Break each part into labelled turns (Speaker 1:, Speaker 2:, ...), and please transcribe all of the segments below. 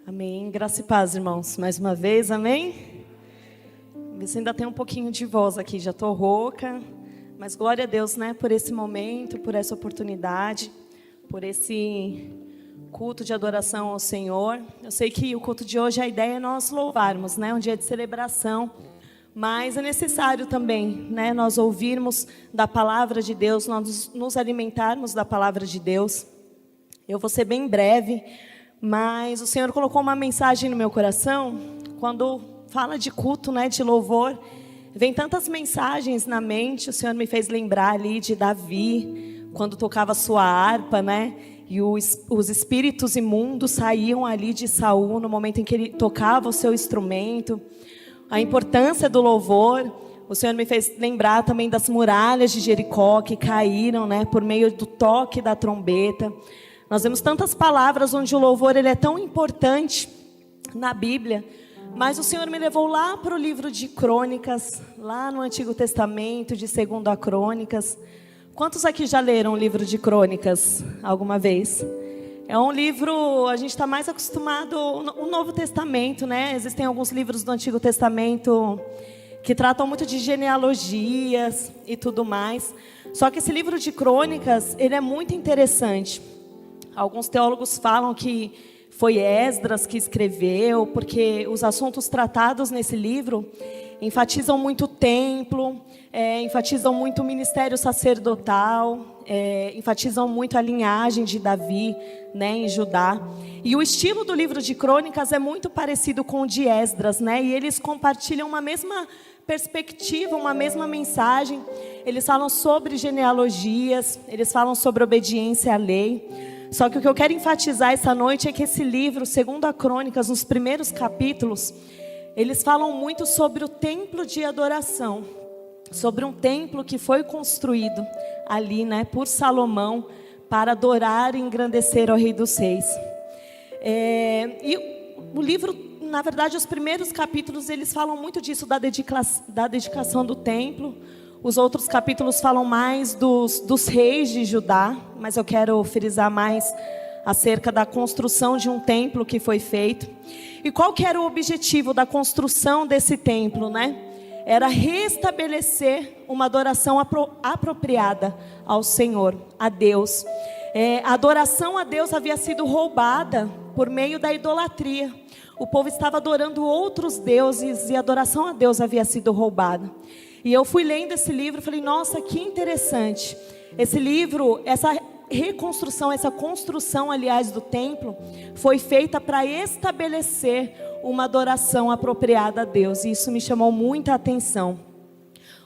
Speaker 1: Amém. Graça e paz, irmãos. Mais uma vez, amém? Você ainda tem um pouquinho de voz aqui, já estou rouca. Mas glória a Deus, né? Por esse momento, por essa oportunidade, por esse culto de adoração ao Senhor. Eu sei que o culto de hoje, a ideia é nós louvarmos, né? Um dia de celebração. Mas é necessário também, né? Nós ouvirmos da palavra de Deus, nós nos alimentarmos da palavra de Deus. Eu vou ser bem breve, mas o Senhor colocou uma mensagem no meu coração. Quando fala de culto, né, de louvor, vem tantas mensagens na mente. O Senhor me fez lembrar ali de Davi, quando tocava sua harpa, né? E os espíritos imundos saíam ali de Saul no momento em que ele tocava o seu instrumento. A importância do louvor. O Senhor me fez lembrar também das muralhas de Jericó que caíram, né, por meio do toque da trombeta. Nós vemos tantas palavras onde o louvor ele é tão importante na Bíblia, mas o Senhor me levou lá para o livro de Crônicas, lá no Antigo Testamento, de 2 Crônicas. Quantos aqui já leram o livro de Crônicas alguma vez? É um livro, a gente está mais acostumado, o Novo Testamento, né? Existem alguns livros do Antigo Testamento que tratam muito de genealogias e tudo mais. Só que esse livro de Crônicas, ele é muito interessante. Alguns teólogos falam que foi Esdras que escreveu, porque os assuntos tratados nesse livro enfatizam muito o templo, enfatizam muito o ministério sacerdotal, enfatizam muito a linhagem de Davi, né, em Judá. E o estilo do livro de Crônicas é muito parecido com o de Esdras, né? E eles compartilham uma mesma perspectiva, uma mesma mensagem. Eles falam sobre genealogias, eles falam sobre obediência à lei. Só que o que eu quero enfatizar essa noite é que esse livro, 2 Crônicas, nos primeiros capítulos, eles falam muito sobre o templo de adoração, sobre um templo que foi construído ali, né, por Salomão, para adorar e engrandecer ao Rei dos Reis. E o livro, na verdade, os primeiros capítulos, eles falam muito disso, da dedicação do templo. Os outros capítulos falam mais dos reis de Judá, mas eu quero frisar mais acerca da construção de um templo que foi feito. E qual que era o objetivo da construção desse templo, né? Era restabelecer uma adoração apropriada ao Senhor, a Deus. A adoração a Deus havia sido roubada por meio da idolatria. O povo estava adorando outros deuses e a adoração a Deus havia sido roubada. E eu fui lendo esse livro e falei, nossa, que interessante. Esse livro, essa reconstrução, essa construção, aliás, do templo, foi feita para estabelecer uma adoração apropriada a Deus. E isso me chamou muita atenção.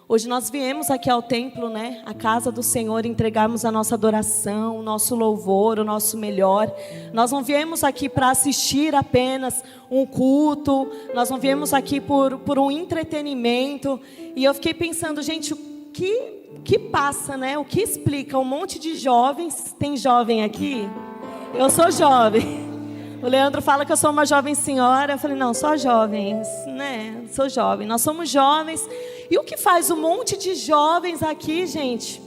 Speaker 1: Hoje nós viemos aqui ao templo, né, a casa do Senhor, entregarmos a nossa adoração, o nosso louvor, o nosso melhor. Nós não viemos aqui para assistir apenas um culto, nós não viemos aqui por um entretenimento. E eu fiquei pensando, gente, o que passa, né? O que explica um monte de jovens? Tem jovem aqui? Eu sou jovem. O Leandro fala que eu sou uma jovem senhora. Eu falei, não, só jovens, né? Sou jovem, nós somos jovens. E o que faz um monte de jovens aqui, gente,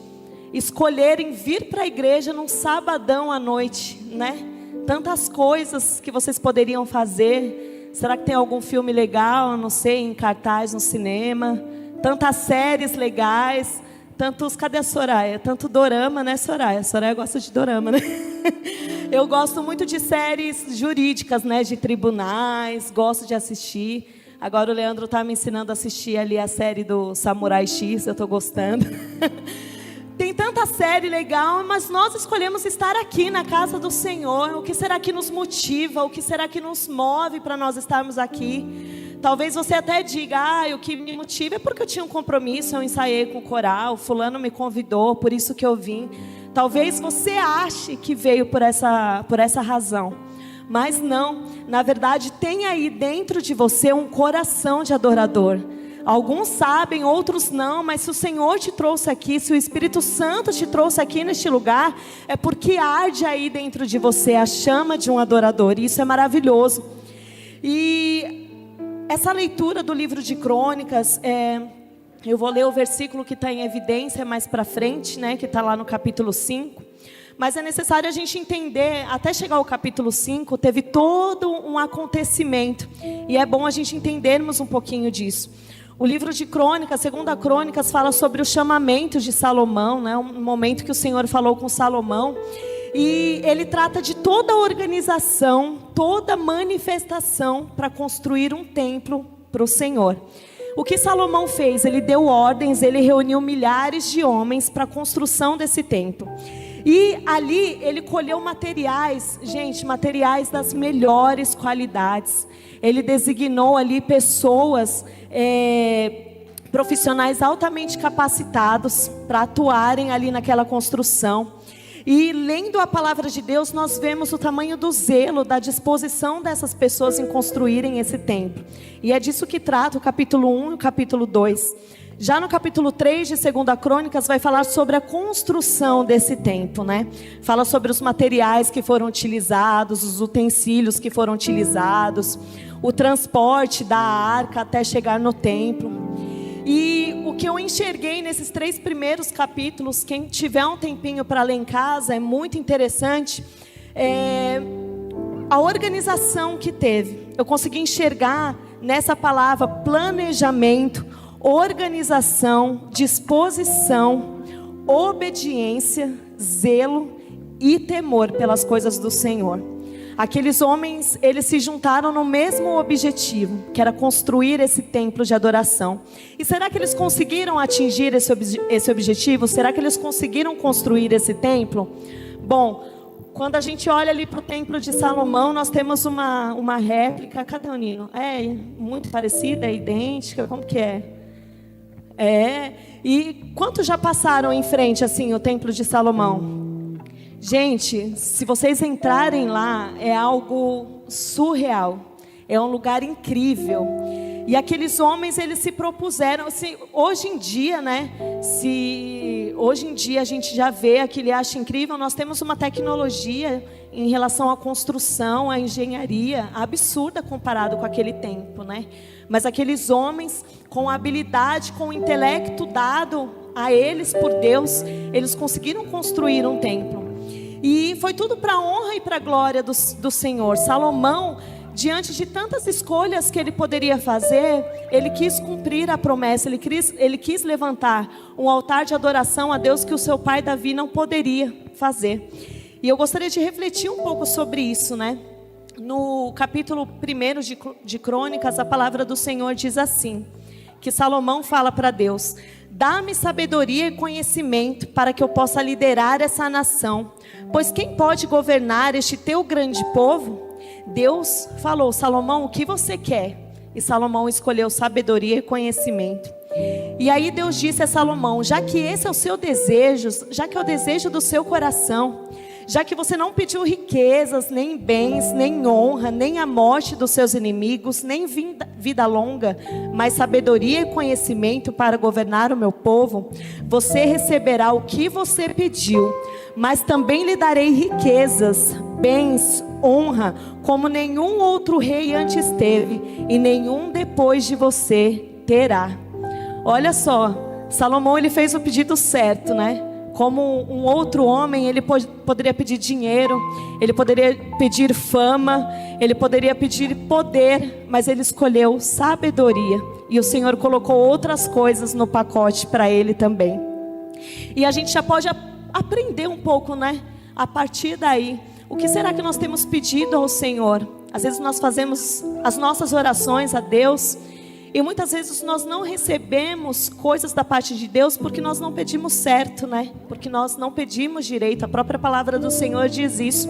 Speaker 1: escolherem vir para a igreja num sabadão à noite, né? Tantas coisas que vocês poderiam fazer. Será que tem algum filme legal, não sei, em cartaz no cinema? Tantas séries legais, tantos... Cadê a Soraya? Tanto dorama, né, Soraya? A Soraya gosta de dorama, né? Eu gosto muito de séries jurídicas, né, de tribunais, gosto de assistir. Agora o Leandro está me ensinando a assistir ali a série do Samurai X, eu estou gostando. Tem tanta série legal, mas nós escolhemos estar aqui na casa do Senhor. O que será que nos motiva? O que será que nos move para nós estarmos aqui? Talvez você até diga, o que me motiva é porque eu tinha um compromisso, eu ensaiei com o coral, fulano me convidou, por isso que eu vim. Talvez você ache que veio por essa razão. Mas não, na verdade tem aí dentro de você um coração de adorador. Alguns sabem, outros não, mas se o Senhor te trouxe aqui, se o Espírito Santo te trouxe aqui neste lugar, é porque arde aí dentro de você a chama de um adorador, e isso é maravilhoso. E essa leitura do livro de Crônicas, eu vou ler o versículo que está em evidência mais para frente, né, que está lá no capítulo 5. Mas é necessário a gente entender, até chegar ao capítulo 5, teve todo um acontecimento. E é bom a gente entendermos um pouquinho disso. O livro de Crônicas, 2 Crônicas, fala sobre o chamamento de Salomão, né? Um momento que o Senhor falou com Salomão. E ele trata de toda a organização, toda a manifestação para construir um templo para o Senhor. O que Salomão fez? Ele deu ordens, ele reuniu milhares de homens para a construção desse templo. E ali ele colheu materiais, gente, materiais das melhores qualidades. Ele designou ali pessoas, profissionais altamente capacitados para atuarem ali naquela construção. E lendo a palavra de Deus, nós vemos o tamanho do zelo, da disposição dessas pessoas em construírem esse templo. E é disso que trata o capítulo 1 e o capítulo 2. Já no capítulo 3 de 2 Crônicas vai falar sobre a construção desse templo, né? Fala sobre os materiais que foram utilizados, os utensílios que foram utilizados, o transporte da arca até chegar no templo. E o que eu enxerguei nesses 3 primeiros capítulos, quem tiver um tempinho para ler em casa, é muito interessante, a organização que teve. Eu consegui enxergar nessa palavra planejamento, organização, disposição, obediência, zelo e temor pelas coisas do Senhor. Aqueles homens, eles se juntaram no mesmo objetivo, que era construir esse templo de adoração. E será que eles conseguiram atingir esse objetivo? Será que eles conseguiram construir esse templo? Bom, quando a gente olha ali para o templo de Salomão, nós temos uma réplica. Cadê o Nino? É muito parecida, é idêntica, como que é? E quantos já passaram em frente assim o templo de Salomão? Gente, se vocês entrarem lá, é algo surreal. É um lugar incrível. E aqueles homens, eles se propuseram, assim, hoje em dia, né? Hoje em dia a gente já vê aquilo e acha incrível, nós temos uma tecnologia em relação à construção, à engenharia, absurda comparado com aquele tempo, né? Mas aqueles homens, com a habilidade, com o intelecto dado a eles por Deus, eles conseguiram construir um templo. E foi tudo para a honra e para a glória do Senhor. Salomão, diante de tantas escolhas que ele poderia fazer, ele quis cumprir a promessa, ele quis levantar um altar de adoração a Deus que o seu pai Davi não poderia fazer. E eu gostaria de refletir um pouco sobre isso, né? No capítulo 1 de Crônicas, a palavra do Senhor diz assim, que Salomão fala para Deus: dá-me sabedoria e conhecimento para que eu possa liderar essa nação, pois quem pode governar este teu grande povo? Deus falou: Salomão, o que você quer? E Salomão escolheu sabedoria e conhecimento. E aí Deus disse a Salomão: já que esse é o seu desejo, já que é o desejo do seu coração, já que você não pediu riquezas, nem bens, nem honra, nem a morte dos seus inimigos, nem vida longa, mas sabedoria e conhecimento para governar o meu povo, você receberá o que você pediu, mas também lhe darei riquezas, bens, honra, como nenhum outro rei antes teve, e nenhum depois de você terá. Olha só, Salomão, ele fez o pedido certo, né? Como um outro homem, ele poderia pedir dinheiro, ele poderia pedir fama, ele poderia pedir poder, mas ele escolheu sabedoria. E o Senhor colocou outras coisas no pacote para ele também. E a gente já pode aprender um pouco, né? A partir daí, o que será que nós temos pedido ao Senhor? Às vezes nós fazemos as nossas orações a Deus, e muitas vezes nós não recebemos coisas da parte de Deus porque nós não pedimos certo, né? Porque nós não pedimos direito. A própria palavra do Senhor diz isso.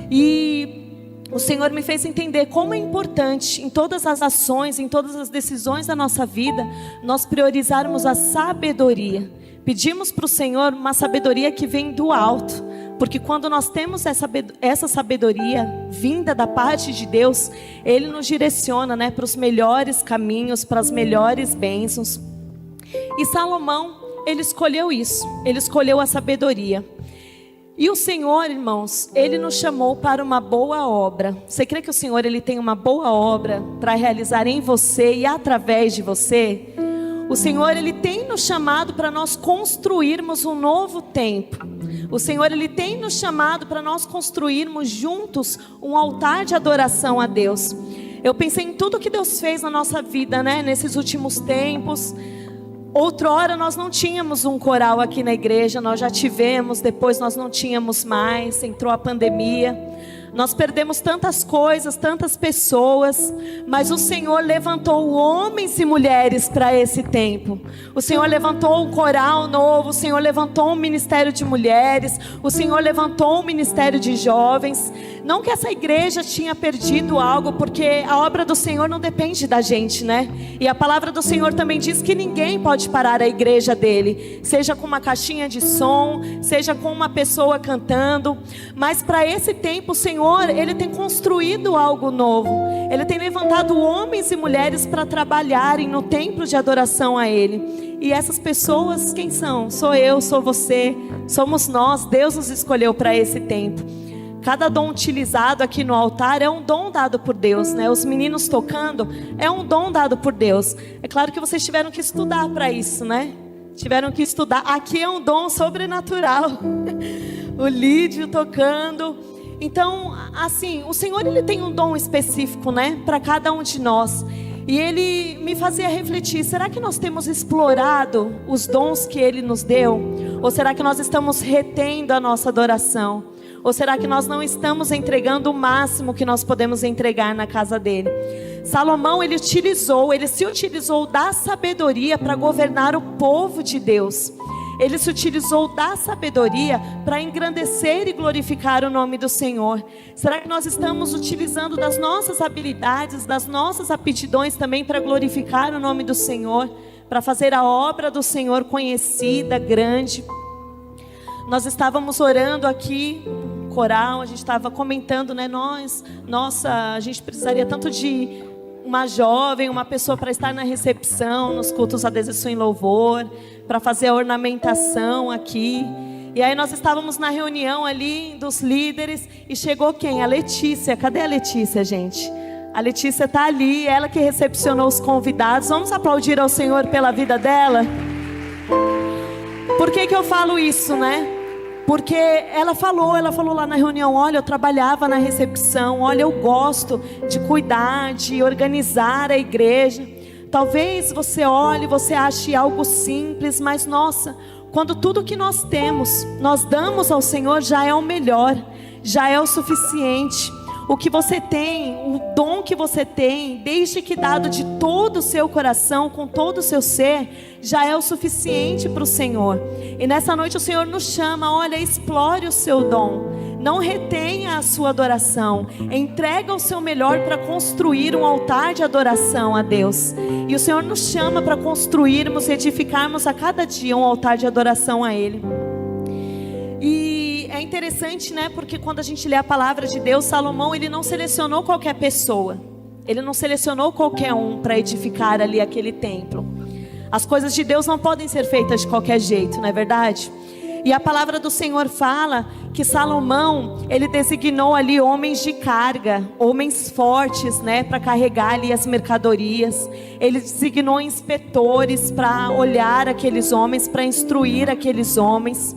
Speaker 1: E o Senhor me fez entender como é importante em todas as ações, em todas as decisões da nossa vida, nós priorizarmos a sabedoria. Pedimos para o Senhor uma sabedoria que vem do alto, porque quando nós temos essa sabedoria vinda da parte de Deus, Ele nos direciona, né, para os melhores caminhos, para as melhores bênçãos. E Salomão, ele escolheu isso, ele escolheu a sabedoria. E o Senhor, irmãos, Ele nos chamou para uma boa obra. Você crê que o Senhor, Ele tem uma boa obra para realizar em você e através de você? O O Senhor, Ele tem nos chamado para nós construirmos um novo tempo. O Senhor, Ele tem nos chamado para nós construirmos juntos um altar de adoração a Deus. Eu pensei em tudo que Deus fez na nossa vida, né? Nesses últimos tempos. Outrora nós não tínhamos um coral aqui na igreja, nós já tivemos, depois nós não tínhamos mais, entrou a pandemia. Nós perdemos tantas coisas, tantas pessoas, mas o Senhor levantou homens e mulheres para esse tempo. O Senhor levantou um coral novo, o Senhor levantou um ministério de mulheres, o Senhor levantou um ministério de jovens. Não que essa igreja tinha perdido algo, porque a obra do Senhor não depende da gente, né? E a palavra do Senhor também diz que ninguém pode parar a igreja dele, seja com uma caixinha de som, seja com uma pessoa cantando. Mas para esse tempo o Senhor, Ele tem construído algo novo. Ele tem levantado homens e mulheres para trabalharem no templo de adoração a Ele. E essas pessoas, quem são? Sou eu, sou você, somos nós. Deus nos escolheu para esse tempo. Cada dom utilizado aqui no altar é um dom dado por Deus, né? Os meninos tocando é um dom dado por Deus. É claro que vocês tiveram que estudar para isso, né? Tiveram que estudar. Aqui é um dom sobrenatural. O Lídio tocando. Então, assim, o Senhor, Ele tem um dom específico, né? Para cada um de nós. E Ele me fazia refletir, será que nós temos explorado os dons que Ele nos deu? Ou será que nós estamos retendo a nossa adoração? Ou será que nós não estamos entregando o máximo que nós podemos entregar na casa dele? Salomão, ele se utilizou da sabedoria para governar o povo de Deus. Ele se utilizou da sabedoria para engrandecer e glorificar o nome do Senhor. Será que nós estamos utilizando das nossas habilidades, das nossas aptidões também para glorificar o nome do Senhor? Para fazer a obra do Senhor conhecida, grande? Nós estávamos orando aqui, coral, a gente estava comentando, né? A gente precisaria tanto de uma jovem, uma pessoa para estar na recepção, nos cultos Adesição em Louvor, para fazer a ornamentação aqui. E aí nós estávamos na reunião ali dos líderes e chegou quem? A Letícia. Cadê a Letícia, gente? A Letícia está ali, ela que recepcionou os convidados. Vamos aplaudir ao Senhor pela vida dela? Por que eu falo isso, né? Porque ela falou lá na reunião, olha, eu trabalhava na recepção, olha, eu gosto de cuidar, de organizar a igreja. Talvez você olhe, você ache algo simples, mas nossa, quando tudo que nós temos, nós damos ao Senhor, já é o melhor, já é o suficiente. O que você tem, o dom que você tem, desde que dado de todo o seu coração, com todo o seu ser, já é o suficiente para o Senhor. E nessa noite o Senhor nos chama, olha, explore o seu dom, não retenha a sua adoração, entrega o seu melhor para construir um altar de adoração a Deus. E o Senhor nos chama para construirmos, edificarmos a cada dia um altar de adoração a Ele. E é interessante, né? Porque quando a gente lê a palavra de Deus, Salomão, ele não selecionou qualquer pessoa. Ele não selecionou qualquer um para edificar ali aquele templo. As coisas de Deus não podem ser feitas de qualquer jeito, não é verdade? E a palavra do Senhor fala que Salomão, ele designou ali homens de carga, homens fortes, né? Para carregar ali as mercadorias. Ele designou inspetores para olhar aqueles homens, para instruir aqueles homens.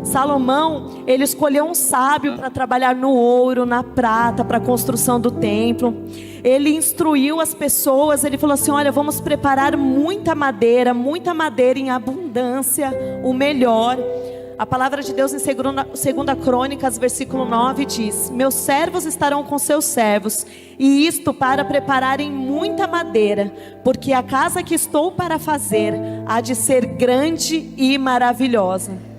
Speaker 1: Salomão, ele escolheu um sábio para trabalhar no ouro, na prata, para a construção do templo. Ele instruiu as pessoas, ele falou assim, olha, vamos preparar muita madeira em abundância, o melhor. A palavra de Deus em 2 Crônicas, versículo 9 diz, meus servos estarão com seus servos, e isto para prepararem muita madeira, porque a casa que estou para fazer há de ser grande e maravilhosa.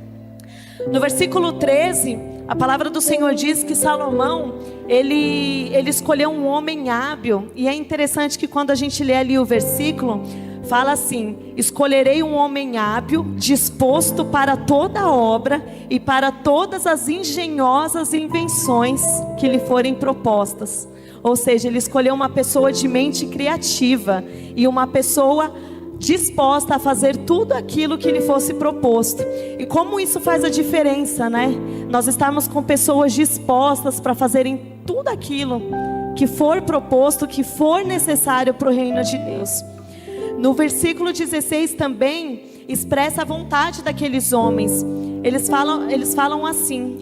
Speaker 1: No versículo 13, a palavra do Senhor diz que Salomão, ele escolheu um homem hábil. E é interessante que quando a gente lê ali o versículo, fala assim, escolherei um homem hábil, disposto para toda obra e para todas as engenhosas invenções que lhe forem propostas. Ou seja, ele escolheu uma pessoa de mente criativa e uma pessoa disposta a fazer tudo aquilo que lhe fosse proposto. E como isso faz a diferença, né? Nós estamos com pessoas dispostas para fazerem tudo aquilo que for proposto, que for necessário para o reino de Deus. No versículo 16 também expressa a vontade daqueles homens. Eles falam assim,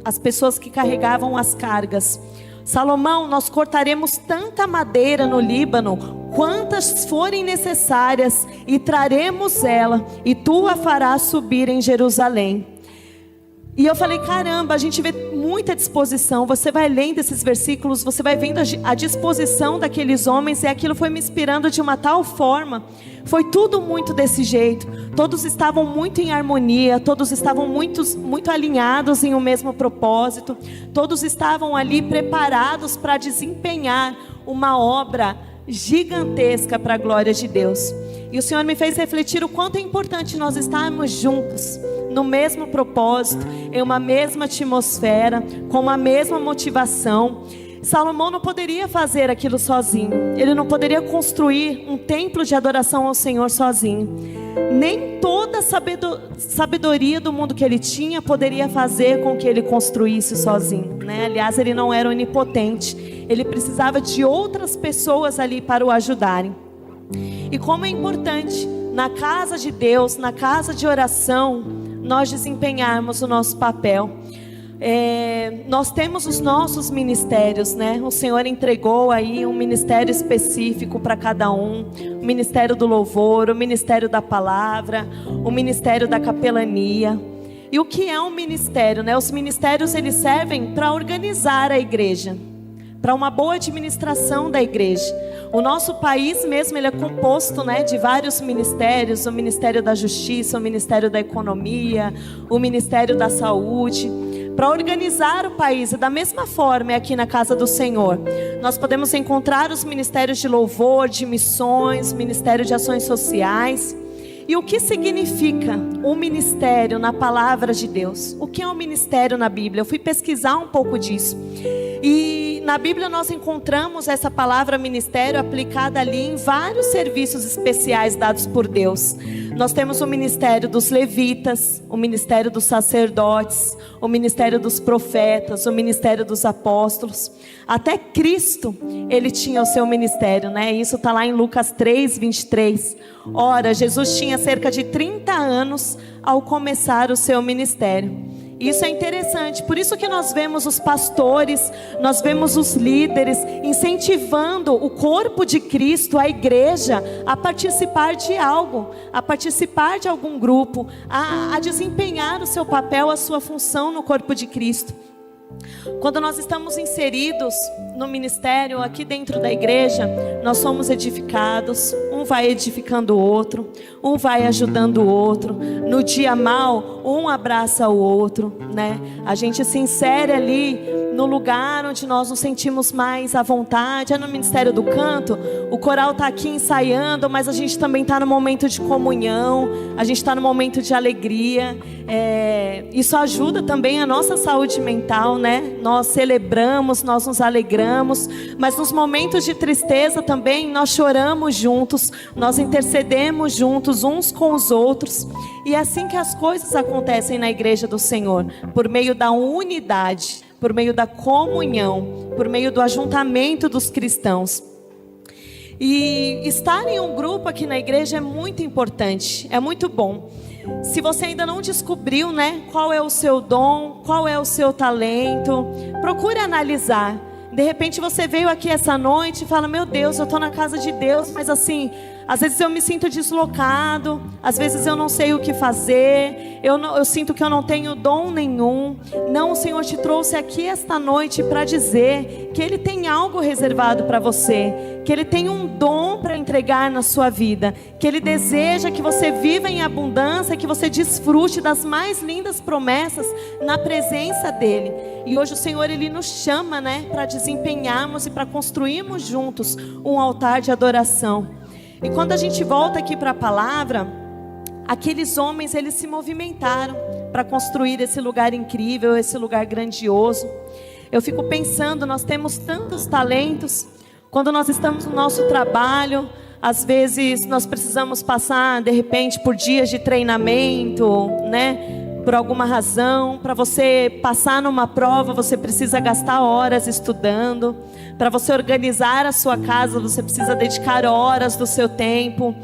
Speaker 1: as pessoas que carregavam as cargas: Salomão, nós cortaremos tanta madeira no Líbano, quantas forem necessárias, e traremos ela, e tu a farás subir em Jerusalém. E eu falei, caramba, a gente vê muita disposição. Você vai lendo esses versículos, você vai vendo a disposição daqueles homens, e aquilo foi me inspirando de uma tal forma. Foi tudo muito desse jeito. Todos estavam muito em harmonia, todos estavam muito alinhados em um mesmo propósito. Todos estavam ali preparados para desempenhar uma obra gigantesca para a glória de Deus. E o Senhor me fez refletir o quanto é importante nós estarmos juntos, no mesmo propósito, em uma mesma atmosfera, com uma mesma motivação. Salomão não poderia fazer aquilo sozinho. Ele não poderia construir um templo de adoração ao Senhor sozinho. Nem toda a sabedoria do mundo que ele tinha poderia fazer com que ele construísse sozinho, né? Aliás, ele não era onipotente. Ele precisava de outras pessoas ali para o ajudarem. E como é importante, na casa de Deus, na casa de oração, nós desempenharmos o nosso papel. Nós temos os nossos ministérios, né? O Senhor entregou aí um ministério específico para cada um: o ministério do louvor, o ministério da palavra, o ministério da capelania. E o que é um ministério, né? Os ministérios, eles servem para organizar a igreja, para uma boa administração da igreja. O nosso país mesmo, ele é composto, né, de vários ministérios: o Ministério da Justiça, o Ministério da Economia, o Ministério da Saúde, para organizar o país. E da mesma forma, aqui na casa do Senhor, nós podemos encontrar os ministérios de louvor, de missões, Ministério de Ações Sociais. E o que significa um ministério na palavra de Deus? O que é um ministério na Bíblia? Eu fui pesquisar um pouco disso. E na Bíblia nós encontramos essa palavra ministério aplicada ali em vários serviços especiais dados por Deus. Nós temos o ministério dos levitas, o ministério dos sacerdotes, o ministério dos profetas, o ministério dos apóstolos. Até Cristo, ele tinha o seu ministério, né? Isso está lá em Lucas 3:23. Ora, Jesus tinha cerca de 30 anos ao começar o seu ministério. Isso é interessante, por isso que nós vemos os pastores, nós vemos os líderes incentivando o corpo de Cristo, a igreja, a participar de algo, a participar de algum grupo, a desempenhar o seu papel, a sua função no corpo de Cristo. Quando nós estamos inseridos no ministério aqui dentro da igreja, nós somos edificados. Um vai edificando o outro, um vai ajudando o outro. No dia mal, um abraça o outro, né? A gente se insere ali no lugar onde nós nos sentimos mais à vontade. É no Ministério do Canto, o coral está aqui ensaiando, mas a gente também está no momento de comunhão, a gente está no momento de alegria. Isso ajuda também a nossa saúde mental, né? Nós celebramos, nós nos alegramos, mas nos momentos de tristeza também nós choramos juntos, nós intercedemos juntos uns com os outros. E é assim que as coisas acontecem na igreja do Senhor, por meio da unidade, por meio da comunhão, por meio do ajuntamento dos cristãos. E estar em um grupo aqui na igreja é muito importante, é muito bom. Se você ainda não descobriu, né, qual é o seu dom, qual é o seu talento, procure analisar. De repente você veio aqui essa noite e fala: meu Deus, eu estou na casa de Deus, mas assim, às vezes eu me sinto deslocado, às vezes eu não sei o que fazer, eu sinto que eu não tenho dom nenhum. Não, o Senhor te trouxe aqui esta noite para dizer que Ele tem algo reservado para você, que Ele tem um dom para entregar na sua vida, que Ele deseja que você viva em abundância, que você desfrute das mais lindas promessas na presença dEle. E hoje o Senhor, Ele nos chama, né, para desempenharmos e para construirmos juntos um altar de adoração. E quando a gente volta aqui para a palavra, aqueles homens, eles se movimentaram para construir esse lugar incrível, esse lugar grandioso. Eu fico pensando, nós temos tantos talentos. Quando nós estamos no nosso trabalho, às vezes nós precisamos passar, de repente, por dias de treinamento, né? por alguma razão. Para você passar numa prova, você precisa gastar horas estudando. Para você organizar a sua casa, você precisa dedicar horas do seu tempo.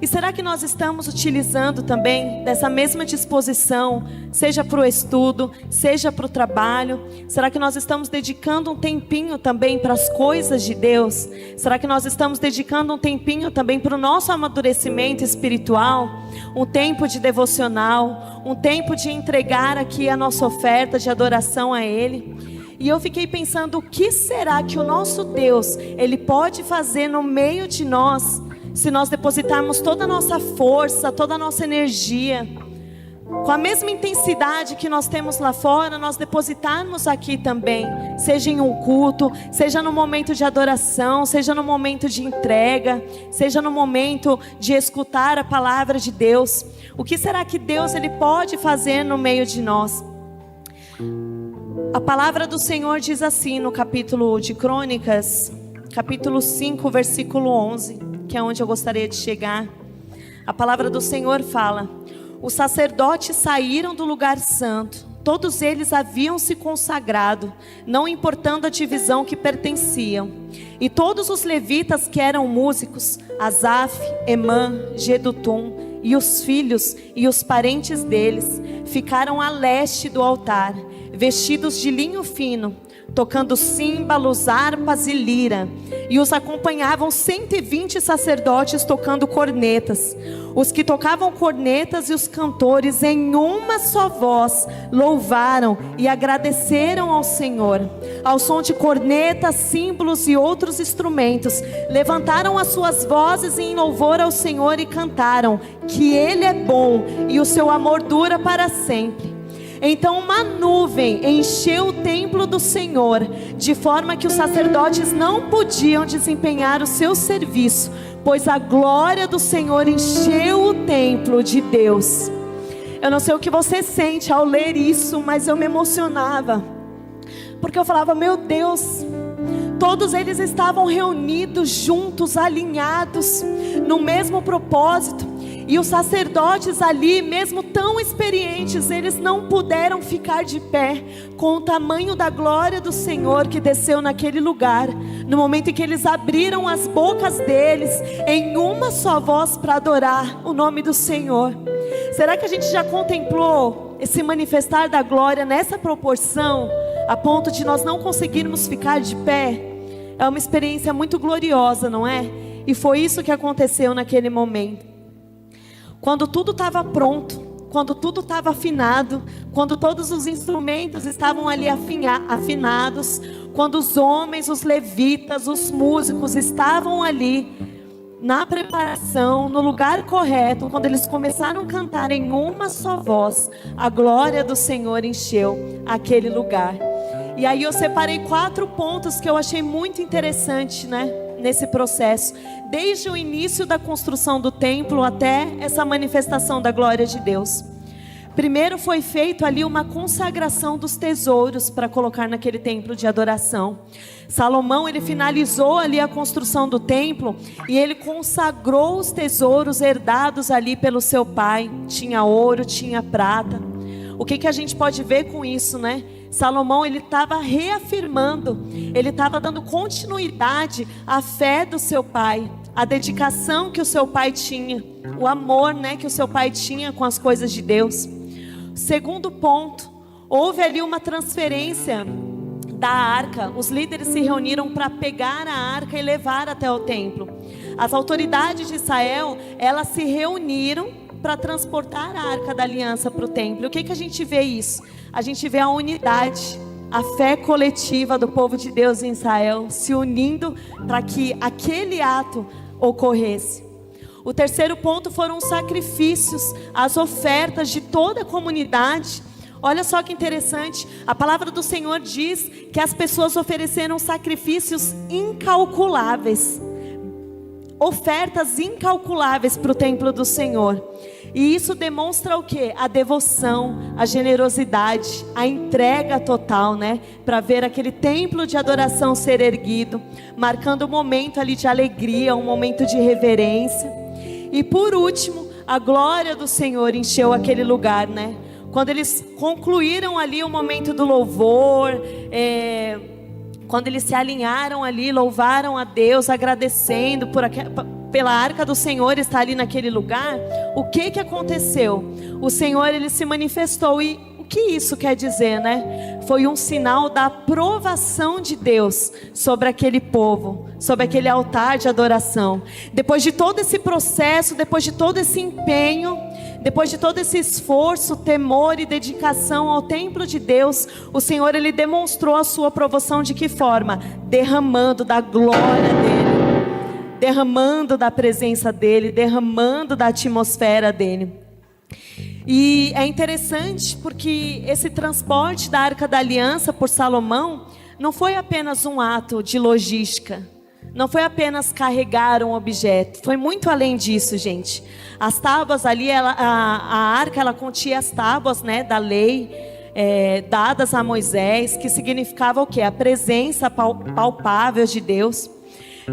Speaker 1: E será que nós estamos utilizando também dessa mesma disposição, seja para o estudo, seja para o trabalho? Será que nós estamos dedicando um tempinho também para as coisas de Deus? Será que nós estamos dedicando um tempinho também para o nosso amadurecimento espiritual? Um tempo de devocional, um tempo de entregar aqui a nossa oferta de adoração a Ele? E eu fiquei pensando, o que será que o nosso Deus, Ele pode fazer no meio de nós, se nós depositarmos toda a nossa força, toda a nossa energia, com a mesma intensidade que nós temos lá fora, nós depositarmos aqui também, seja em um culto, seja no momento de adoração, seja no momento de entrega, seja no momento de escutar a palavra de Deus. O que será que Deus Ele pode fazer no meio de nós? A palavra do Senhor diz assim no capítulo de Crônicas, capítulo 5, versículo 11, que é onde eu gostaria de chegar. A palavra do Senhor fala: os sacerdotes saíram do lugar santo, todos eles haviam se consagrado, não importando a divisão que pertenciam. E todos os levitas que eram músicos, Asaf, Emã, Jedutum, e os filhos e os parentes deles, ficaram a leste do altar, vestidos de linho fino, tocando símbolos, harpas e lira, e os acompanhavam 120 sacerdotes tocando cornetas. Os que tocavam cornetas e os cantores em uma só voz louvaram e agradeceram ao Senhor. Ao som de cornetas, símbolos e outros instrumentos, levantaram as suas vozes em louvor ao Senhor e cantaram que Ele é bom e o seu amor dura para sempre. Então uma nuvem encheu o templo do Senhor, de forma que os sacerdotes não podiam desempenhar o seu serviço, pois a glória do Senhor encheu o templo de Deus. Eu não sei o que você sente ao ler isso, mas eu me emocionava, porque eu falava, meu Deus, todos eles estavam reunidos, juntos, alinhados, no mesmo propósito. E os sacerdotes ali, mesmo tão experientes, eles não puderam ficar de pé com o tamanho da glória do Senhor que desceu naquele lugar. No momento em que eles abriram as bocas deles em uma só voz para adorar o nome do Senhor. Será que a gente já contemplou esse manifestar da glória nessa proporção, a ponto de nós não conseguirmos ficar de pé? É uma experiência muito gloriosa, não é? E foi isso que aconteceu naquele momento. Quando tudo estava pronto, quando tudo estava afinado, quando todos os instrumentos estavam ali afinados, quando os homens, os levitas, os músicos estavam ali na preparação, no lugar correto, quando eles começaram a cantar em uma só voz, a glória do Senhor encheu aquele lugar. E aí eu separei 4 pontos que eu achei muito interessante, nesse processo, desde o início da construção do templo até essa manifestação da glória de Deus. Primeiro foi feito ali uma consagração dos tesouros para colocar naquele templo de adoração. Salomão, ele finalizou ali a construção do templo e ele consagrou os tesouros herdados ali pelo seu pai. Tinha ouro, tinha prata. O que a gente pode ver com isso, Salomão, ele estava reafirmando, ele estava dando continuidade à fé do seu pai, à dedicação que o seu pai tinha, o amor, que o seu pai tinha com as coisas de Deus. Segundo ponto, houve ali uma transferência da arca. Os líderes se reuniram para pegar a arca e levar até o templo. As autoridades de Israel, elas se reuniram para transportar a arca da aliança para o templo. O que a gente vê isso? A gente vê a unidade, a fé coletiva do povo de Deus em Israel, se unindo para que aquele ato ocorresse. O terceiro ponto foram os sacrifícios, as ofertas de toda a comunidade. Olha só que interessante, a palavra do Senhor diz que as pessoas ofereceram sacrifícios incalculáveis, ofertas incalculáveis para o templo do Senhor. E isso demonstra o quê? A devoção, a generosidade, a entrega total, para ver aquele templo de adoração ser erguido, marcando um momento ali de alegria, um momento de reverência. E por último, a glória do Senhor encheu aquele lugar, quando eles concluíram ali o momento do louvor, quando eles se alinharam ali, louvaram a Deus, agradecendo pela arca do Senhor estar ali naquele lugar, o que aconteceu? O Senhor, ele se manifestou. E o que isso quer dizer, né? Foi um sinal da aprovação de Deus sobre aquele povo, sobre aquele altar de adoração. Depois de todo esse processo, depois de todo esse empenho, depois de todo esse esforço, temor e dedicação ao templo de Deus, o Senhor, ele demonstrou a sua aprovação de que forma? Derramando da glória dele, derramando da presença dele, derramando da atmosfera dele. E é interessante porque esse transporte da Arca da Aliança por Salomão não foi apenas um ato de logística, não foi apenas carregar um objeto, foi muito além disso, gente. As tábuas ali, a arca, ela continha as tábuas, né, da lei, dadas a Moisés, que significava o quê? A presença palpável de Deus.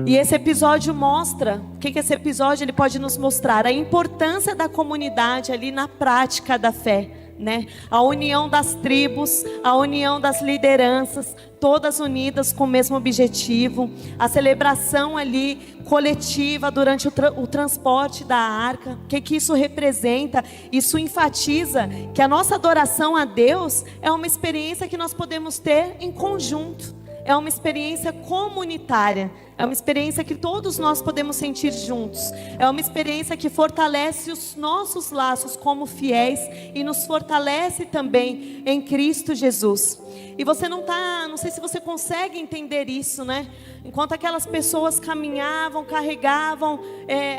Speaker 1: E esse episódio mostra, o que esse episódio ele pode nos mostrar? A importância da comunidade ali na prática da fé, né? A união das tribos, a união das lideranças, todas unidas com o mesmo objetivo, a celebração ali coletiva durante o transporte da arca. O que isso representa? Isso enfatiza que a nossa adoração a Deus é uma experiência que nós podemos ter em conjunto. É uma experiência comunitária, é uma experiência que todos nós podemos sentir juntos. É uma experiência que fortalece os nossos laços como fiéis e nos fortalece também em Cristo Jesus. E você não sei se você consegue entender isso, né? Enquanto aquelas pessoas caminhavam, carregavam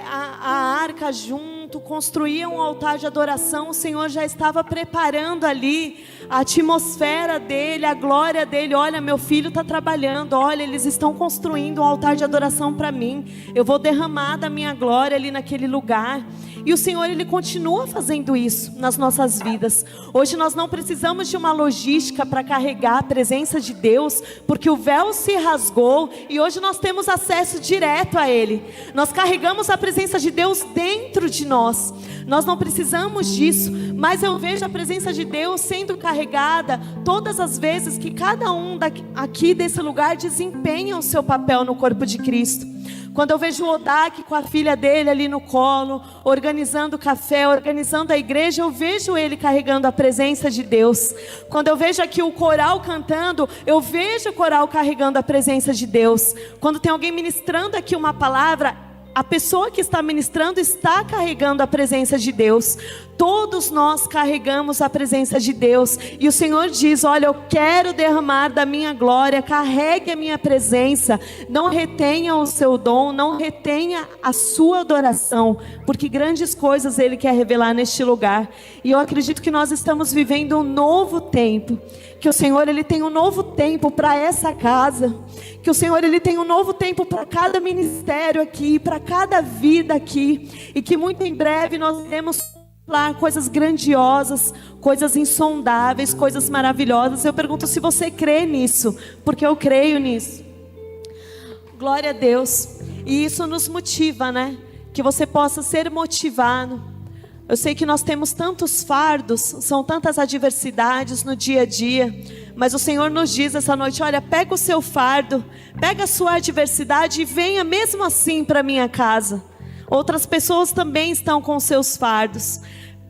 Speaker 1: a arca junto, construíam um altar de adoração, o Senhor já estava preparando ali a atmosfera dele, a glória dele. Olha, meu filho está trabalhando, olha, eles estão construindo um altar de adoração para mim, eu vou derramar da minha glória ali naquele lugar. E o Senhor, ele continua fazendo isso nas nossas vidas. Hoje nós não precisamos de uma logística para carregar a presença de Deus, porque o véu se rasgou e hoje nós temos acesso direto a Ele. Nós carregamos a presença de Deus dentro de nós. Nós não precisamos disso, mas eu vejo a presença de Deus sendo carregada todas as vezes que cada um aqui desse lugar desempenha o seu papel no corpo de Cristo. Quando eu vejo o Odak com a filha dele ali no colo, organizando o café, organizando a igreja, eu vejo ele carregando a presença de Deus. Quando eu vejo aqui o coral cantando, eu vejo o coral carregando a presença de Deus. Quando tem alguém ministrando aqui uma palavra, a pessoa que está ministrando está carregando a presença de Deus. Todos nós carregamos a presença de Deus. E o Senhor diz, olha, eu quero derramar da minha glória, carregue a minha presença. Não retenha o seu dom, não retenha a sua adoração, porque grandes coisas Ele quer revelar neste lugar. E eu acredito que nós estamos vivendo um novo tempo. Que o Senhor, Ele tem um novo tempo para essa casa. Que o Senhor, Ele tem um novo tempo para cada ministério aqui, para cada vida aqui. E que muito em breve nós iremos falar coisas grandiosas, coisas insondáveis, coisas maravilhosas. Eu pergunto se você crê nisso, porque eu creio nisso. Glória a Deus. E isso nos motiva, né? Que você possa ser motivado. Eu sei que nós temos tantos fardos, são tantas adversidades no dia a dia, mas o Senhor nos diz essa noite, olha, pega o seu fardo, pega a sua adversidade e venha mesmo assim para a minha casa. Outras pessoas também estão com seus fardos.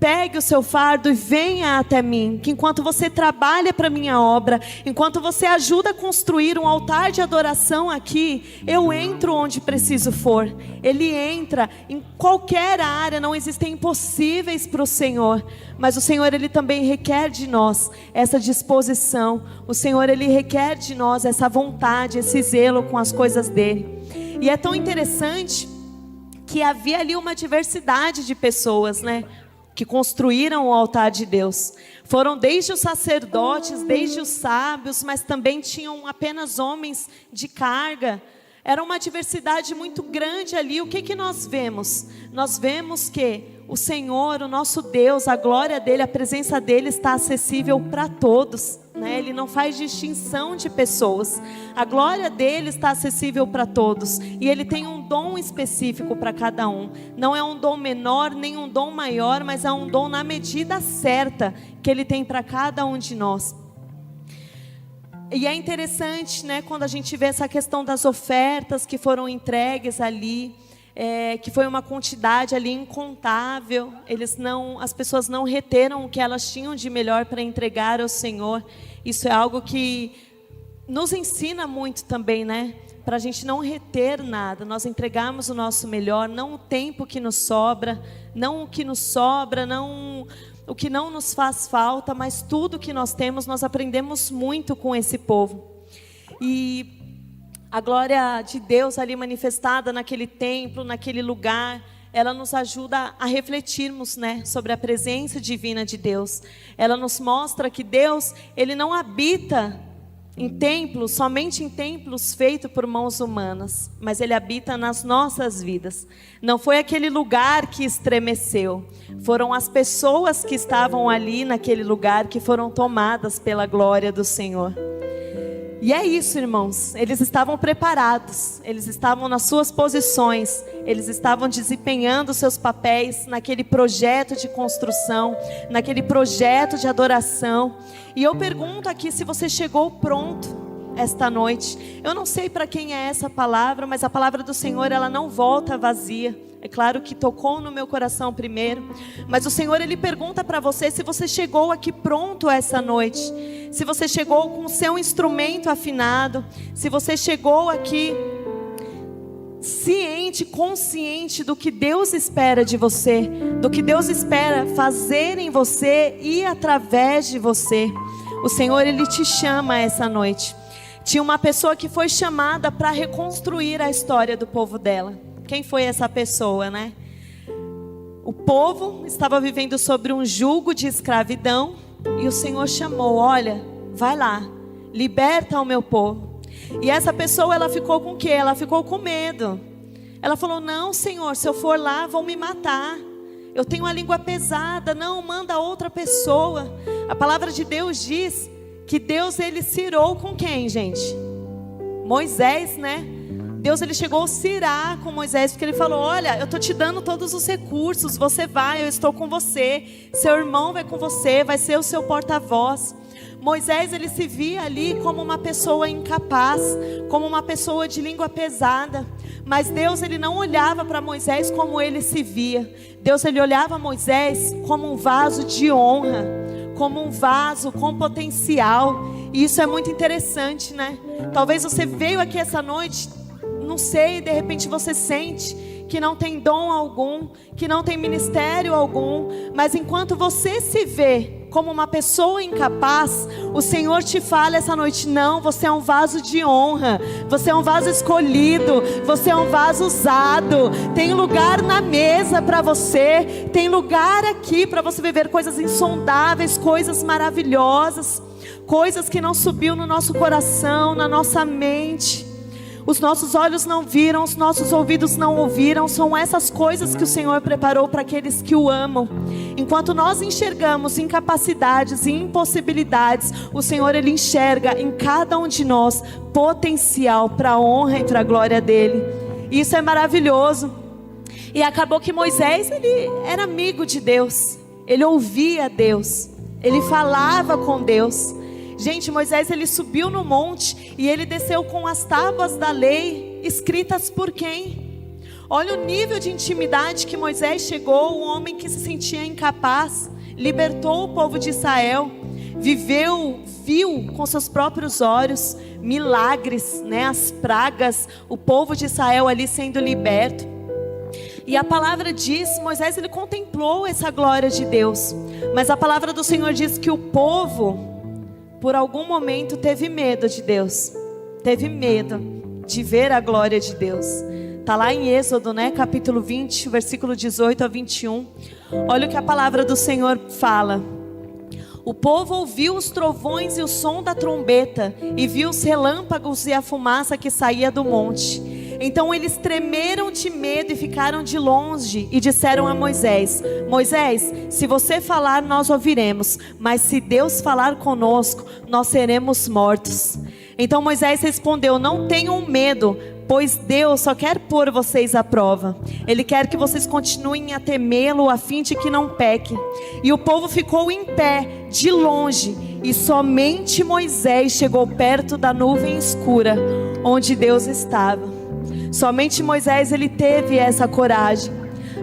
Speaker 1: Pegue o seu fardo e venha até mim, que enquanto você trabalha para a minha obra, enquanto você ajuda a construir um altar de adoração aqui, eu entro onde preciso for. Ele entra em qualquer área, não existem impossíveis para o Senhor, mas o Senhor, Ele também requer de nós essa disposição. O Senhor, Ele requer de nós essa vontade, esse zelo com as coisas dEle. E é tão interessante que havia ali uma diversidade de pessoas, né? Que construíram o altar de Deus. Foram desde os sacerdotes, desde os sábios, mas também tinham apenas homens de carga. Era uma diversidade muito grande ali. O que nós vemos? Nós vemos que o Senhor, o nosso Deus, a glória dEle, a presença dEle está acessível para todos. né? Ele não faz distinção de pessoas. A glória dele está acessível para todos. E ele tem um dom específico para cada um. Não é um dom menor, nem um dom maior, mas é um dom na medida certa que ele tem para cada um de nós. E é interessante, né, quando a gente vê essa questão das ofertas que foram entregues ali, que foi uma quantidade ali incontável. As pessoas não reteram o que elas tinham de melhor para entregar ao Senhor. Isso é algo que nos ensina muito também, né? Para a gente não reter nada, nós entregarmos o nosso melhor, não o tempo que nos sobra, não o que nos sobra, não o que não nos faz falta, mas tudo que nós temos. Nós aprendemos muito com esse povo. E a glória de Deus ali manifestada naquele templo, naquele lugar, ela nos ajuda a refletirmos, né, sobre a presença divina de Deus. Ela nos mostra que Deus, ele não habita em templos, somente em templos feitos por mãos humanas, mas ele habita nas nossas vidas. Não foi aquele lugar que estremeceu, foram as pessoas que estavam ali naquele lugar que foram tomadas pela glória do Senhor. E é isso, irmãos, eles estavam preparados, eles estavam nas suas posições, eles estavam desempenhando seus papéis naquele projeto de construção, naquele projeto de adoração. E eu pergunto aqui se você chegou pronto esta noite. Eu não sei para quem é essa palavra, mas a palavra do Senhor, ela não volta vazia. É claro que tocou no meu coração primeiro, mas o Senhor, ele pergunta para você se você chegou aqui pronto essa noite, se você chegou com o seu instrumento afinado, se você chegou aqui ciente, consciente do que Deus espera de você, do que Deus espera fazer em você e através de você. O Senhor, ele te chama essa noite. Tinha uma pessoa que foi chamada para reconstruir a história do povo dela. Quem foi essa pessoa, né? O povo estava vivendo sobre um jugo de escravidão e o Senhor chamou: olha, vai lá, liberta o meu povo. E essa pessoa, ela ficou com o quê? Ela ficou com medo. Ela falou: não, Senhor, se eu for lá vão me matar, eu tenho a língua pesada. Não, manda outra pessoa. A palavra de Deus diz que Deus, ele se irou com quem, gente? Moisés, né? Deus, ele chegou a se irar com Moisés, porque ele falou: olha, eu estou te dando todos os recursos, você vai, eu estou com você, seu irmão vai com você, vai ser o seu porta-voz. Moisés, ele se via ali como uma pessoa incapaz, como uma pessoa de língua pesada. Mas Deus, ele não olhava para Moisés como ele se via. Deus, ele olhava Moisés como um vaso de honra, como um vaso com potencial. E isso é muito interessante, né? Talvez você veio aqui essa noite, não sei, de repente você sente que não tem dom algum, que não tem ministério algum, mas enquanto você se vê como uma pessoa incapaz, o Senhor te fala essa noite: não, você é um vaso de honra, você é um vaso escolhido, você é um vaso usado, tem lugar na mesa para você, tem lugar aqui para você viver coisas insondáveis, coisas maravilhosas, coisas que não subiu no nosso coração, na nossa mente. Os nossos olhos não viram, os nossos ouvidos não ouviram. São essas coisas que o Senhor preparou para aqueles que o amam. Enquanto nós enxergamos incapacidades e impossibilidades, o Senhor, ele enxerga em cada um de nós potencial para a honra e para a glória dele. E isso é maravilhoso. E acabou que Moisés, ele era amigo de Deus, ele ouvia Deus, ele falava com Deus. Gente, Moisés, ele subiu no monte e ele desceu com as tábuas da lei, escritas por quem? Olha o nível de intimidade que Moisés chegou, um homem que se sentia incapaz, libertou o povo de Israel, viu com seus próprios olhos milagres, né, as pragas, o povo de Israel ali sendo liberto. E a palavra diz, Moisés, ele contemplou essa glória de Deus, mas a palavra do Senhor diz que o povo, por algum momento, teve medo de Deus, teve medo de ver a glória de Deus. Está lá em Êxodo, né? Capítulo 20, versículo 18 a 21. Olha o que a palavra do Senhor fala. O povo ouviu os trovões e o som da trombeta, e viu os relâmpagos e a fumaça que saía do monte. Então eles tremeram de medo e ficaram de longe e disseram a Moisés: Moisés, se você falar, nós ouviremos, mas se Deus falar conosco, nós seremos mortos. Então Moisés respondeu: não tenham medo, pois Deus só quer pôr vocês à prova. Ele quer que vocês continuem a temê-lo, a fim de que não pequem. E o povo ficou em pé, de longe, e somente Moisés chegou perto da nuvem escura, onde Deus estava. Somente Moisés, ele teve essa coragem.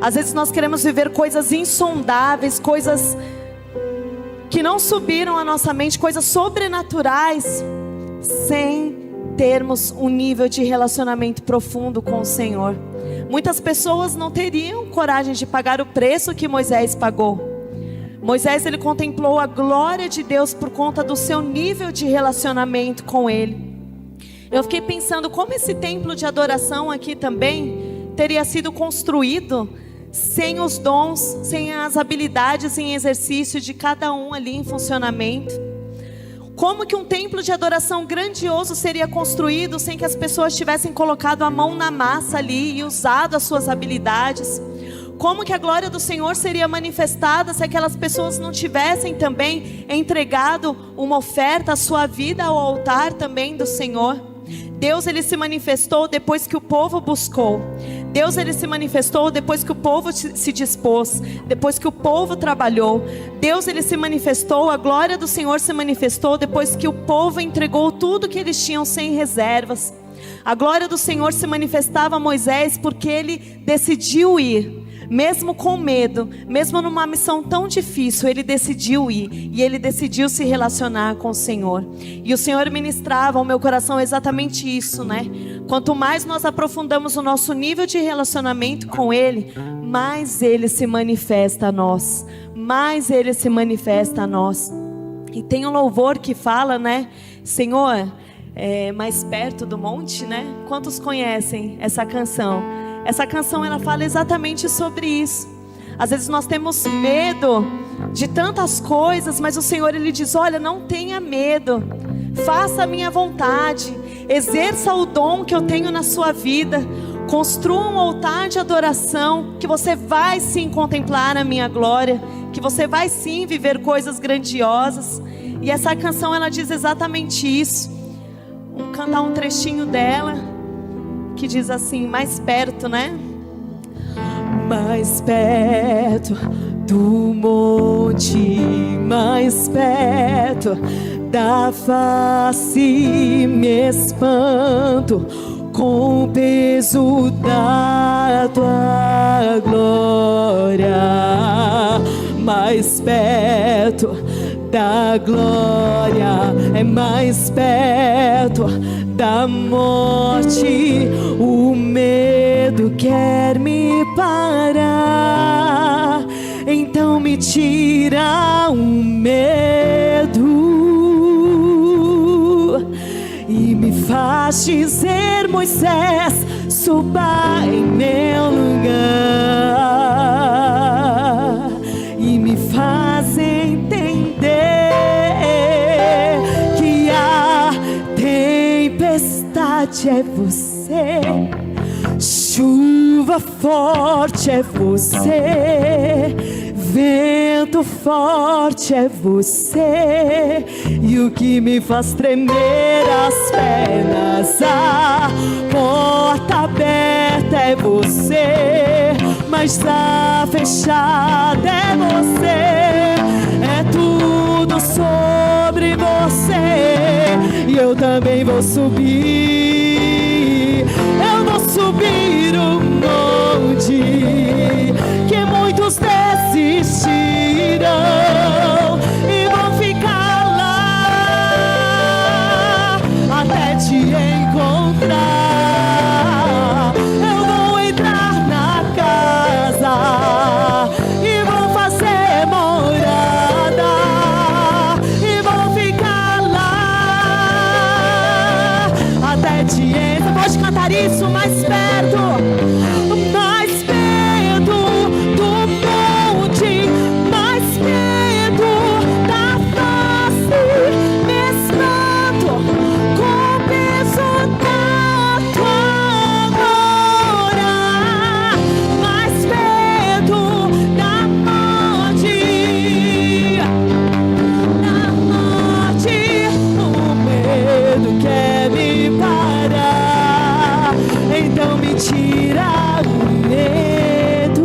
Speaker 1: Às vezes nós queremos viver coisas insondáveis, coisas que não subiram à nossa mente, coisas sobrenaturais, sem termos um nível de relacionamento profundo com o Senhor. Muitas pessoas não teriam coragem de pagar o preço que Moisés pagou. Moisés, ele contemplou a glória de Deus por conta do seu nível de relacionamento com Ele. Eu fiquei pensando como esse templo de adoração aqui também teria sido construído sem os dons, sem as habilidades em exercício de cada um ali em funcionamento. Como que um templo de adoração grandioso seria construído sem que as pessoas tivessem colocado a mão na massa ali e usado as suas habilidades? Como que a glória do Senhor seria manifestada se aquelas pessoas não tivessem também entregado uma oferta, a sua vida ao altar também do Senhor? Deus, ele se manifestou depois que o povo buscou. Deus, ele se manifestou depois que o povo se dispôs, depois que o povo trabalhou. Deus, ele se manifestou, a glória do Senhor se manifestou depois que o povo entregou tudo que eles tinham sem reservas. A glória do Senhor se manifestava a Moisés porque ele decidiu ir. Mesmo com medo, mesmo numa missão tão difícil, ele decidiu ir. E ele decidiu se relacionar com o Senhor. E o Senhor ministrava ao meu coração exatamente isso, né? Quanto mais nós aprofundamos o nosso nível de relacionamento com Ele, mais Ele se manifesta a nós. Mais Ele se manifesta a nós. E tem um louvor que fala, né? Senhor, mais perto do monte, né? Quantos conhecem essa canção? Essa canção, ela fala exatamente sobre isso. Às vezes nós temos medo de tantas coisas, mas o Senhor, ele diz: olha, não tenha medo, faça a minha vontade, exerça o dom que eu tenho na sua vida, construa um altar de adoração, que você vai sim contemplar a minha glória, que você vai sim viver coisas grandiosas. E essa canção, ela diz exatamente isso. Vamos cantar um trechinho dela, que diz assim, mais perto, né? Mais perto do monte, mais perto da face, me espanto com o peso da tua glória. Mais perto da glória, é mais perto da morte. O medo quer me parar, então me tira o medo e me faz dizer: Moisés, suba em meu lugar, e me faz entender que a tempestade é você, chuva forte é você, vento forte é você, e o que me faz tremer as pernas, a porta aberta é você, mas a fechada é você. É tudo sobre você, e eu também vou subir. Eu vou subir o monte que muitos desistirão e vão ficar lá até te encontrar. Eu vou entrar na casa e vou fazer morada e vou ficar lá até te encontrar. Então me tira o medo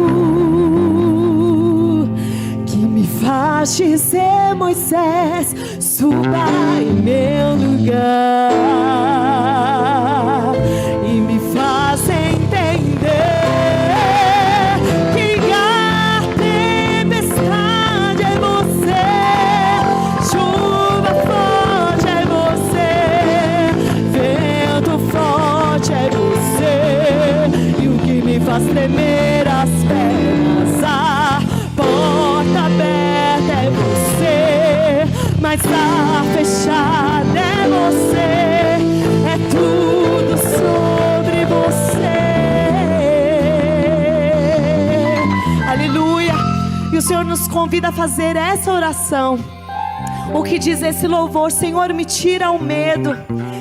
Speaker 1: que me faz dizer, Moisés, suba em meu lugar, e me faz entender que a tempestade é você, chuva forte é você, vento forte é você, e o que me faz tremer as pernas, a porta aberta é você, mas a fechada é você, é tudo sobre você. Aleluia. E o Senhor nos convida a fazer essa oração. O que diz esse louvor? Senhor, me tira o medo.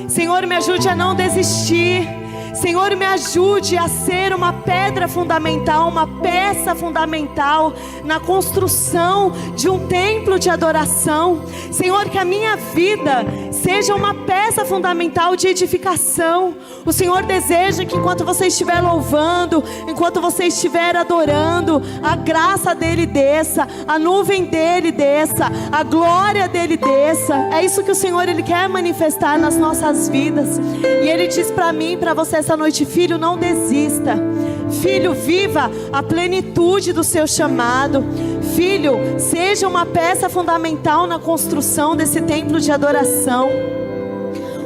Speaker 1: Senhor, me ajude a não desistir. Senhor, me ajude a ser uma pedra fundamental, uma peça fundamental na construção de um templo de adoração. Senhor, que a minha vida seja uma peça fundamental de edificação. O Senhor deseja que enquanto você estiver louvando, enquanto você estiver adorando, a graça dele desça, a nuvem dele desça, a glória dele desça. É isso que o Senhor, ele quer manifestar nas nossas vidas. E ele diz para mim e para você essa noite: filho, não desista. Filho, viva a plenitude do seu chamado. Filho, seja uma peça fundamental na construção desse templo de adoração.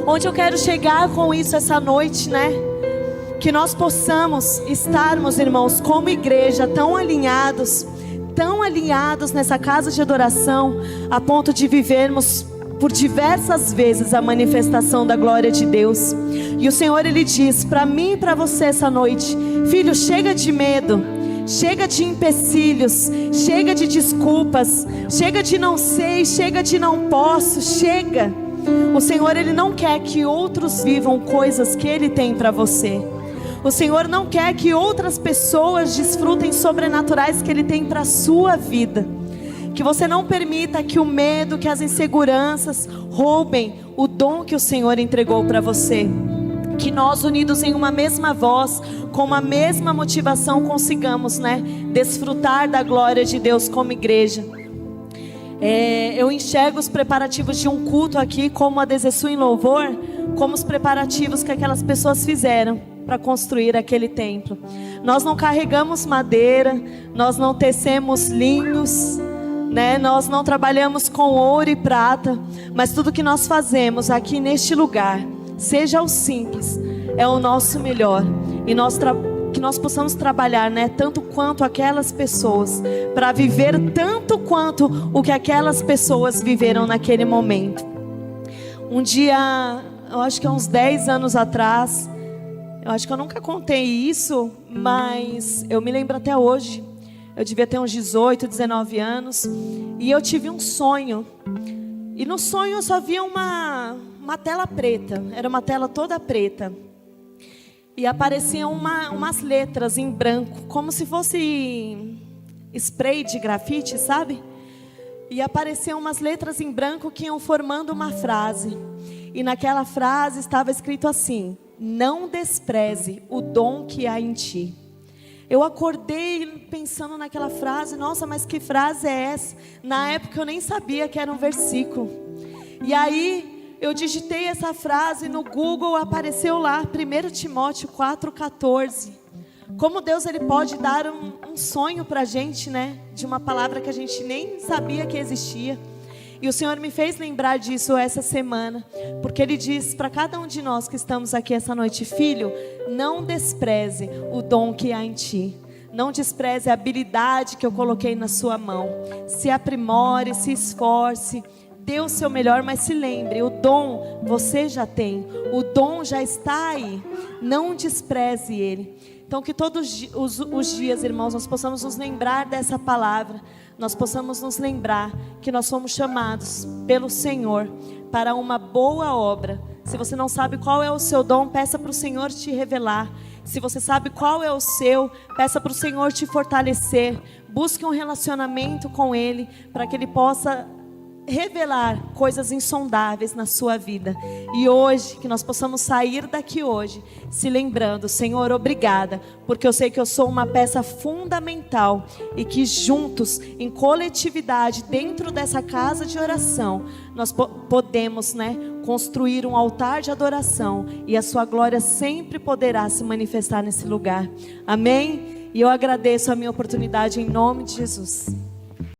Speaker 1: Onde eu quero chegar com isso essa noite, né? Que nós possamos estarmos, irmãos, como igreja, tão alinhados nessa casa de adoração, a ponto de vivermos por diversas vezes a manifestação da glória de Deus. E o Senhor, ele diz para mim e para você essa noite: filho, chega de medo, chega de empecilhos, chega de desculpas, chega de não sei, chega de não posso, chega. O Senhor, ele não quer que outros vivam coisas que ele tem para você. O Senhor não quer que outras pessoas desfrutem sobrenaturais que ele tem para a sua vida. Que você não permita que o medo, que as inseguranças roubem o dom que o Senhor entregou para você. Que nós, unidos em uma mesma voz, com uma mesma motivação, consigamos, né, desfrutar da glória de Deus como igreja. Eu enxergo os preparativos de um culto aqui, como a Desesu em louvor, como os preparativos que aquelas pessoas fizeram para construir aquele templo. Nós não carregamos madeira, nós não tecemos linhos, né? Nós não trabalhamos com ouro e prata, mas tudo que nós fazemos aqui neste lugar, seja o simples, é o nosso melhor. E que nós possamos trabalhar, né, tanto quanto aquelas pessoas, para viver tanto quanto o que aquelas pessoas viveram naquele momento. Um dia, eu acho que há uns 10 anos atrás, eu acho que eu nunca contei isso, mas eu me lembro até hoje. Eu devia ter uns 18, 19 anos, e eu tive um sonho. E no sonho eu só via uma tela preta, era uma tela toda preta. E apareciam umas letras em branco, como se fosse spray de grafite, sabe? E apareciam umas letras em branco que iam formando uma frase. E naquela frase estava escrito assim: não despreze o dom que há em ti. Eu acordei pensando naquela frase. Nossa, mas que frase é essa? Na época eu nem sabia que era um versículo. E aí eu digitei essa frase no Google, apareceu lá 1 Timóteo 4,14. Como Deus, ele pode dar um sonho para a gente, né? De uma palavra que a gente nem sabia que existia. E o Senhor me fez lembrar disso essa semana, porque Ele diz para cada um de nós que estamos aqui essa noite: filho, não despreze o dom que há em ti. Não despreze a habilidade que eu coloquei na sua mão. Se aprimore, se esforce, dê o seu melhor, mas se lembre, o dom você já tem, o dom já está aí. Não despreze ele. Então que todos os dias, irmãos, nós possamos nos lembrar dessa palavra. Nós possamos nos lembrar que nós fomos chamados pelo Senhor para uma boa obra. Se você não sabe qual é o seu dom, peça para o Senhor te revelar. Se você sabe qual é o seu, peça para o Senhor te fortalecer. Busque um relacionamento com Ele, para que Ele possa revelar coisas insondáveis na sua vida. E hoje, que nós possamos sair daqui hoje se lembrando: Senhor, obrigada, porque eu sei que eu sou uma peça fundamental e que juntos, em coletividade, dentro dessa casa de oração, nós podemos, construir um altar de adoração, e a sua glória sempre poderá se manifestar nesse lugar. Amém? E eu agradeço a minha oportunidade em nome de Jesus.